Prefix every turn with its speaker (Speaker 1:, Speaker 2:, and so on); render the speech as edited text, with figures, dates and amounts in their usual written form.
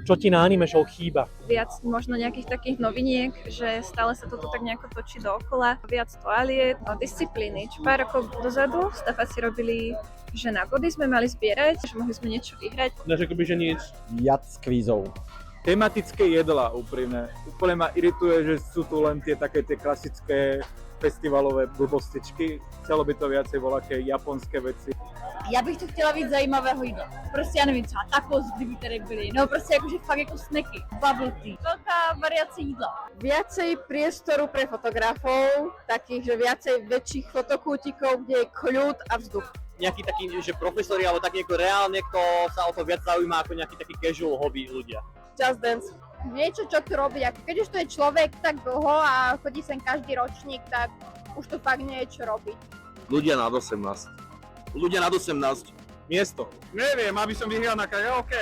Speaker 1: Čo ti na anime show chýba?
Speaker 2: Viac možno nejakých takých noviniek, že stále sa toto tak nejako točí dookola. Viac toaliet, disciplíny. Čo pár rokov dozadu stafáci robili, že na body sme mali zbierať, že mohli sme niečo vyhrať.
Speaker 1: Než akoby, že nič.
Speaker 3: Viac kvízov.
Speaker 4: Tematické jedlá úprimne. Úplne ma irituje, že sú tu len tie klasické festivalové blbostičky. Chcelo by to viacej voľaké japonské veci.
Speaker 5: Já bych to chtěla víc zajímavého jídla. Prostě já nevím, třeba tacos, kdyby tady byly. No prostě jakože fakt jako snacky, bubble tea. Velká variace jídla.
Speaker 6: Viacej priestoru pre fotografov, takých, že viacej väčších fotokútikov, kde je kľud a vzduch.
Speaker 7: Nejaký taký, že profesori, alebo tak niekto reálne, kto sa o to viac zaujíma ako nejaký taký casual hobby ľudia.
Speaker 6: Just Dance.
Speaker 8: Niečo, čo tu robí. Keď už to je človek tak dlho a chodí sem každý ročník, tak už to fakt nie je čo robiť.
Speaker 9: Ľudia nad 18. Ľudia nad 18.
Speaker 4: Miesto. Neviem, aby som vyhral na karaoke.